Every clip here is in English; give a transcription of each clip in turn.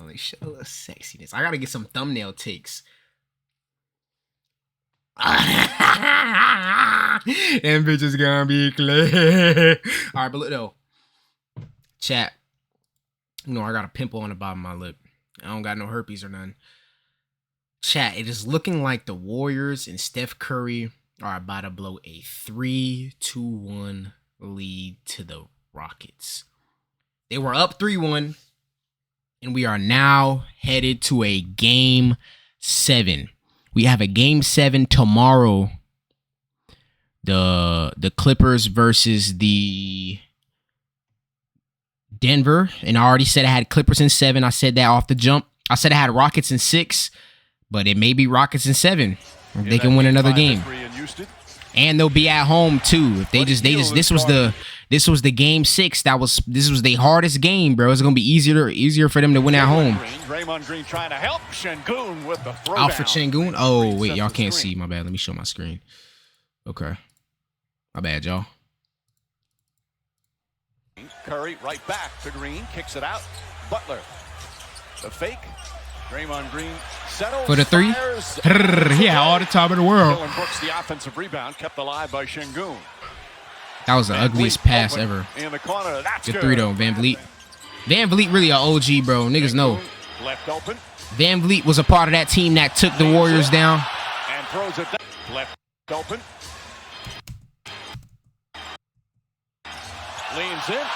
Like, show a little sexiness. I gotta get some thumbnail takes. Them bitches gonna be clear. All right, but look though, chat. You know I got a pimple on the bottom of my lip. I don't got no herpes or none. Chat, it is looking like the Warriors and Steph Curry are about to blow a 3-2-1 lead to the Rockets. They were up 3-1, and we are now headed to a Game 7. We have a Game 7 tomorrow. The Clippers versus the Denver. And I already said I had Clippers in 7. I said that off the jump. I said I had Rockets in 6, but it may be Rockets in 7. If they can win another game. And they'll be at home too. If this was the Game 6. This was the hardest game, bro. It's gonna be easier for them to win at home. Draymond Green trying to help Şengün with the throw Alfred Şengün. Oh wait, y'all can't see. My bad. Let me show my screen. Okay, my bad, y'all. Curry right back to Green, kicks it out. Butler, the fake. Draymond Green settles for the 3. Yeah, all the time in the world. Dillon Brooks, the offensive rebound, kept alive by Şengün. That was the ugliest pass ever. In the corner, that's good 3 though, Van Vliet. Van Vliet really an OG, bro. Niggas know. Left open. Van Vliet was a part of that team that took the Warriors down. And throws it down. Left open. Leans in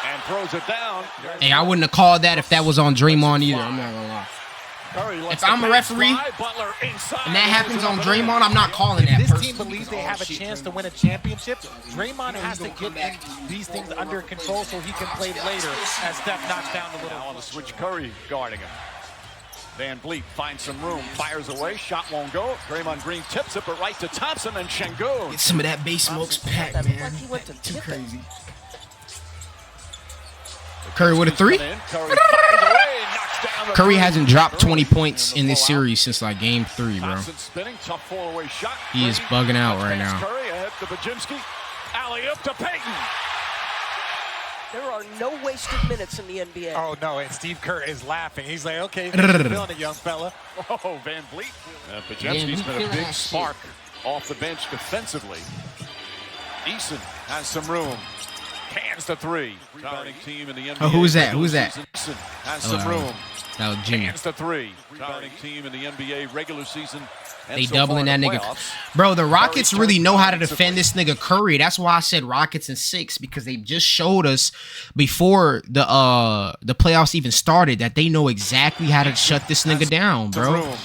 and throws it down. Hey, I wouldn't have called that if that was on Draymond either. I'm not gonna lie. If I'm a referee and that happens on Draymond, I'm not calling that. If this team believes they have a chance to win a championship, Draymond has to get these things under control so he can play later as Steph knocks down the little. Now on the switch, Curry guarding him. Van Vliet finds some room, fires away, shot won't go. Draymond Green tips it, but right to Thompson and Şengün. Get some of that Bay Smokes pack, man. Too crazy. Curry with a 3? Curry hasn't dropped 20 points in this series since like Game 3, bro. He is bugging out right now. Curry ahead to Bajinski. Alley-oop to Payton. There are no wasted minutes in the NBA. Oh, no, and Steve Kerr is laughing. He's like, okay, you're feeling it, young fella. Oh, Van Vliet. Bajinski's been a big spark off the bench defensively. Eason has some room. Cans the 3. Rebounding team in the NBA. Oh, who's that? Who's that? Eason has some room. That was Jimmy. Cans the 3. Rebounding team in the NBA regular season. They doubling that nigga. Bro, the Rockets really know how to defend this nigga Curry. That's why I said Rockets in 6, because they just showed us before the playoffs even started that they know exactly how to shut this nigga down, bro.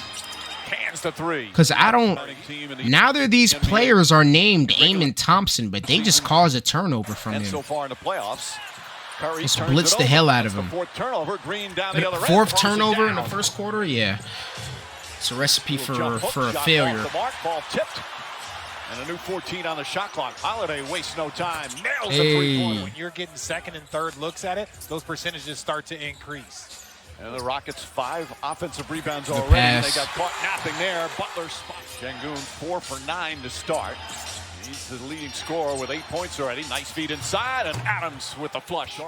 The 3. Because I don't. Neither of these players are named Amen Thompson, but they just caused a turnover from him. So far in the playoffs, Curry just blitzed the hell out of him. Fourth turnover, Green down the other fourth turnover in the first quarter, yeah. It's a recipe for a failure. Ball tipped. And a new 14 on the shot clock. Holiday wastes no time. Nails hey. a three-pointer. When you're getting second and third looks at it, those percentages start to increase. And the Rockets 5 offensive rebounds already. Pass. They got caught napping there. Butler spots Şengün 4 for 9 to start. He's the leading scorer with 8 points already. Nice feed inside, and Adams with the flush.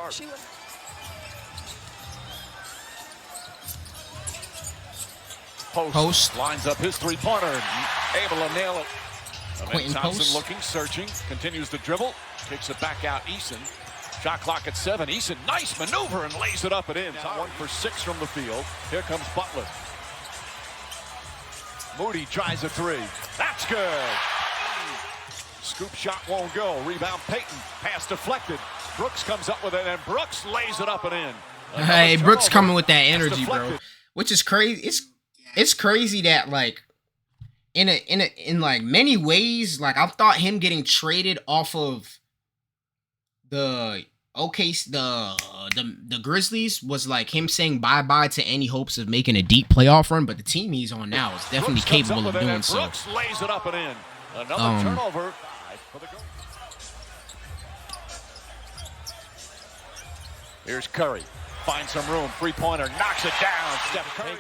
Post lines up his three-pointer. Able to nail it. Quentin Thompson Post. looking, searching, continues to dribble. Kicks it back out, Eason. Shot clock at 7. Eason, nice maneuver and lays it up and in. 1 for 6 from the field. Here comes Butler. Moody tries a 3. That's good. Scoop shot won't go. Rebound Payton. Pass deflected. Brooks comes up with it, and Brooks lays it up and in. Another Hey, Brooks turnover. coming with that energy, bro. Deflected. Which is crazy. It's crazy that like in like many ways, like I thought him getting traded off of the the Grizzlies was like him saying bye-bye to any hopes of making a deep playoff run, but the team he's on now is definitely Brooks capable of doing so. Brooks lays it up and in. Another turnover. Here's Curry. Finds some room. Three-pointer. Knocks it down. Steph Curry.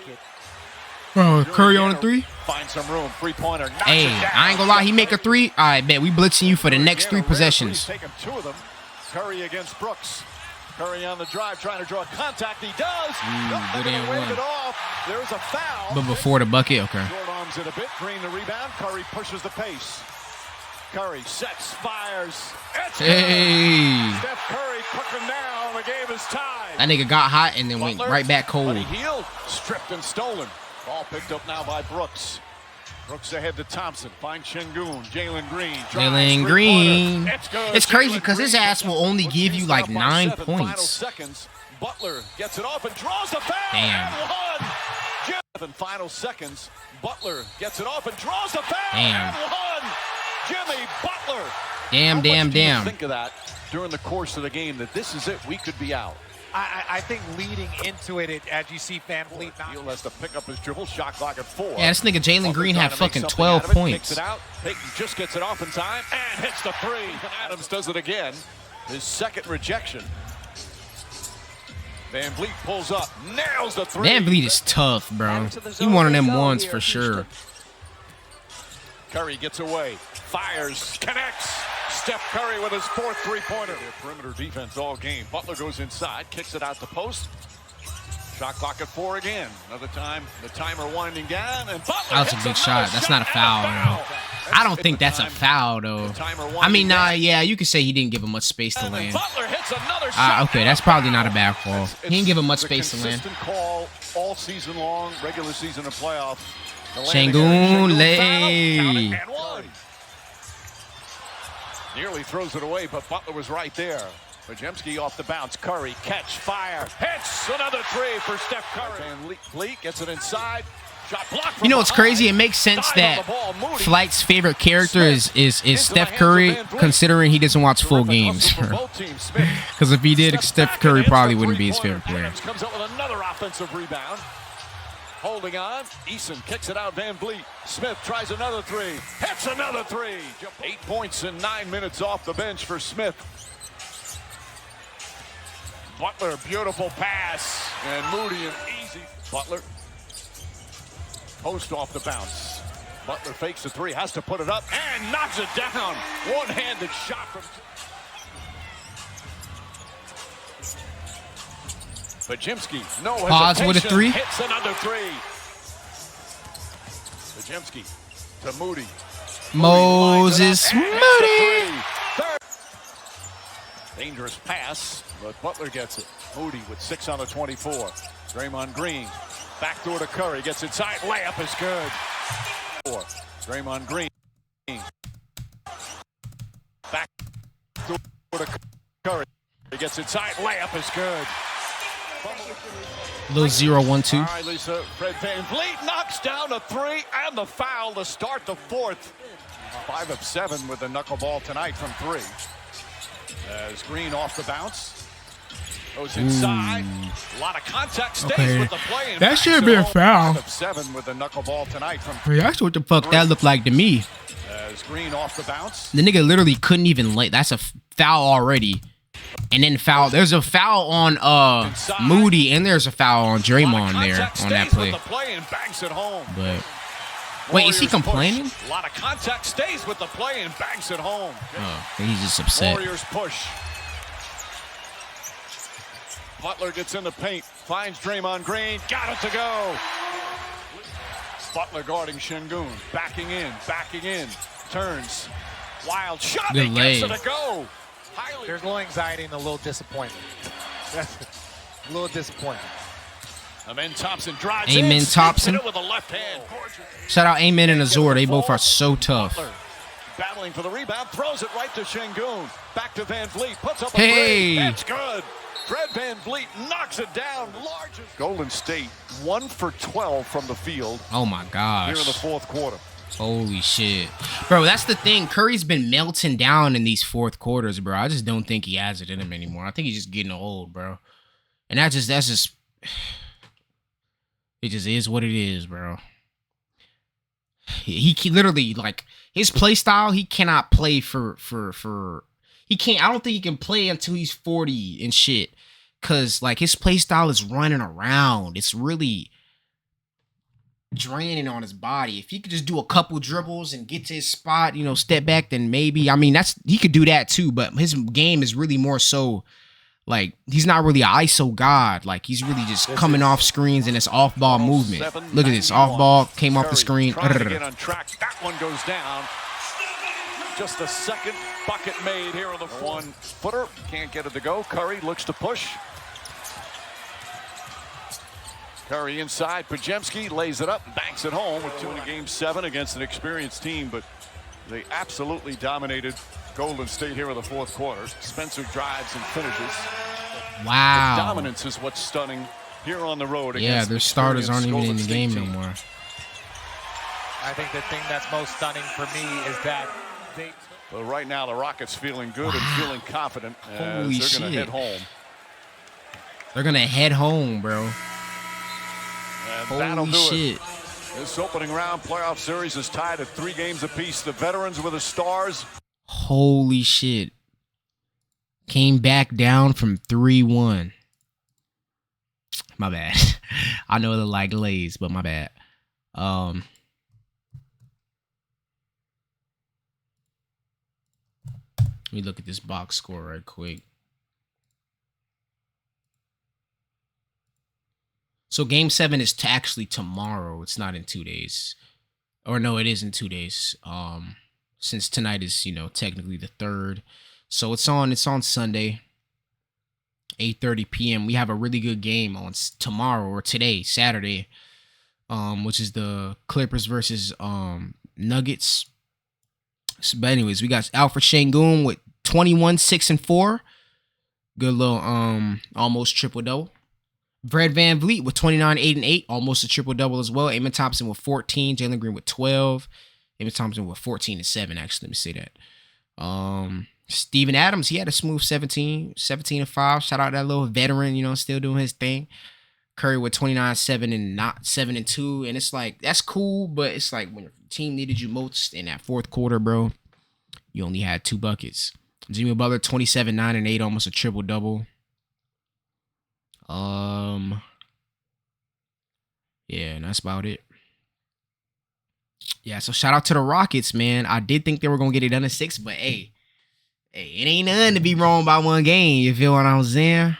Bro, Curry on a 3? Finds some room. Three-pointer. Knocks Hey, it down. I ain't gonna lie, he make a 3. All right, bet we blitzing you for the next 3 possessions. Taking 2 of them. Curry against Brooks. Curry on the drive, trying to draw contact. He does. Good and Wave one. it off. There's a foul. But before the bucket, okay. Short arms it a bit. Green the rebound. Curry pushes the pace. Curry sets, fires. It's Hey. Steph Curry cooking down. The game is tied. That nigga got hot and then went Butler, right back cold. Buddy Hield, stripped and stolen. Ball picked up now by Brooks. Brooks ahead to Thompson. Finds Şengün. Jalen Green. Jalen Green. It's good. It's crazy Jalen because his Green ass will only puts give you things like up by 9 7 final points. seconds. Butler gets it off and draws the foul. Damn. And one. 7 final seconds. Butler gets it off and draws the foul. Damn. And one. Jimmy Butler. Damn, How damn, much do you damn. think of that during the course of the game, that this is it, we could be out? I think leading into it, as you see Van Vliet not. Hield has to pick up his dribble. Shot clock at 4. Yeah, this nigga Jalen Butler Green trying had to make fucking something 12 out of it, points. Takes it out. Payton just gets it off in time and hits the 3. And Adams does it again. His second rejection. Van Vliet pulls up, nails the 3. Van Vliet is tough, bro. He one of them ones for sure. Curry gets away, fires, connects. Steph Curry with his 4th three-pointer. Their perimeter defense all game. Butler goes inside, kicks it out the post. Shot clock at 4 again. Another time, the timer winding down, and Butler That was a hits good another shot. That's not a and foul, foul. though. I don't think that's a foul, though. The timer I mean, winding nah, down. yeah, you could say he didn't give him much space to And then land. Butler hits another shot. Okay, that's probably not a bad call. He didn't give him much It's space to a land. consistent call all season long, regular season and playoff. The Şengün, landing area. lay. Count it, and one. Nearly throws it away, but Butler was right there. Podziemski off the bounce. Curry, catch, fire, hits another 3 for Steph Curry. And Vliet gets it inside. Shot blocked from You know what's behind. crazy? It makes sense Dive that on the ball. Moody. Flight's favorite character is Into Steph the Curry, hands of Van Vliet. considering he doesn't watch full Terrific games. hustle for both teams. Smith Because if he did, steps Steph back Curry and hits probably the wouldn't be his three-pointer. favorite player. Adams comes up with another offensive rebound. Holding on. Eason kicks it out. Van Vliet. Smith tries another 3. Hits another 3. 8 points in 9 minutes off the bench for Smith. Butler, beautiful pass. And Moody, an easy. Butler. Post off the bounce. Butler fakes the 3. Has to put it up. And knocks it down. One-handed shot from... Podziemski, no hesitation. Pause with a 3. Hits another 3. Podziemski to Moody. Moses Moody. Moody. Third. Dangerous pass, but Butler gets it. Moody with 6 on the 24. Draymond Green back door to Curry. Gets inside. Layup is good. 4. Draymond Green. Back door to Curry. He gets inside. Layup is good. Little 0-1-2. All right, Lisa. Fred Van Vliet knocks down a 3 and the foul to start the 4th. 5 of 7 with the knuckleball tonight from 3. As Green off the bounce. Goes inside. A lot of contact. Stays Okay. with the play. And That backs should have it been a home. foul. 5 of 7 with the knuckleball tonight from Hey, that's what the fuck that looked like to me. as Green off the bounce. The nigga literally couldn't even lay. That's a foul already. And then foul. There's a foul on Moody, and there's a foul on Draymond there on that play. With the play and banks it home. But wait, is he Warriors complaining? push. A lot of contact. Stays with the play and banks it home. Oh, he's just upset. Warriors push. Butler gets in the paint, finds Draymond Green, got it to go. Butler guarding Şengün, backing in, turns. Wild shot, Good he gets lay. it to go. Highly. There's a little anxiety and a little disappointment. A little disappointment. Amen Thompson drives Amen in, Thompson. hit it with a left hand. Shout out Amen and Azor. They both are so tough. Butler battling for the rebound, throws it right to Şengün. Back to Van Vliet, puts up a Hey. 3. That's good. Fred Van Vliet knocks it down. Largest. Golden State 1 for 12 from the field Oh my here in the gosh. 4th quarter. Holy shit. Bro, that's the thing. Curry's been melting down in these 4th quarters, bro. I just don't think he has it in him anymore. I think he's just getting old, bro. And that's just it just is what it is, bro. He literally, like, his play style, he cannot play for he can't. I don't think he can play until he's 40 and shit. Cause like his play style is running around. It's really draining on his body. If he could just do a couple dribbles and get to his spot, step back, then maybe. I mean, he could do that too, but his game is really more so Like, he's not really an ISO god. Like, he's really just coming off screens and it's off-ball movement. Look at this. Off-ball, came off the screen. Trying to get on track. That one goes down. Just a second bucket made here on the one-footer. Can't get it to go. Curry looks to push. Curry inside. Podziemski lays it up and banks it home with 2 in Game 7 against an experienced team, but they absolutely dominated Golden State here in the fourth quarter. Spencer drives and finishes. Wow. The dominance is what's stunning here on the road. Yeah, their starters aren't even in the game no more. I think the thing that's most stunning for me is that they... But right now, the Rockets feeling good and feeling confident as Holy they're going to shit. head home. They're going to head home, bro. And that'll Holy do shit. it. This opening round playoff series is tied at 3 games apiece. The veterans with the stars. Holy shit. Came back down from 3-1. My bad. I know they're like Lays, but my bad. Let me look at this box score right quick. So game 7 is actually tomorrow. It's not in 2 days. Or no, it is in 2 days. Since tonight is, technically the 3rd. So it's on Sunday, 8:30 p.m. We have a really good game on tomorrow or today, Saturday, which is the Clippers versus Nuggets. So, but anyways, we got Alfred Şengün with 21, 6, and 4. Good little almost triple-double. Fred VanVleet with 29, 8, and 8. Almost a triple-double as well. Amen Thompson with 14. Jalen Green with 12. Amen Thompson with 14 and 7, actually. Let me say that. Steven Adams, he had a smooth 17 and 5. Shout out that little veteran, still doing his thing. Curry with 29, 7, and not 7 and 2. And it's like, that's cool, but it's like when your team needed you most in that fourth quarter, bro, you only had 2 buckets. Jimmy Butler, 27, 9, and 8, almost a triple-double. Yeah, and that's about it. Yeah, so shout out to the Rockets, man. I did think they were gonna get it done in 6, but hey, it ain't nothing to be wrong by 1 game. You feel what I'm saying?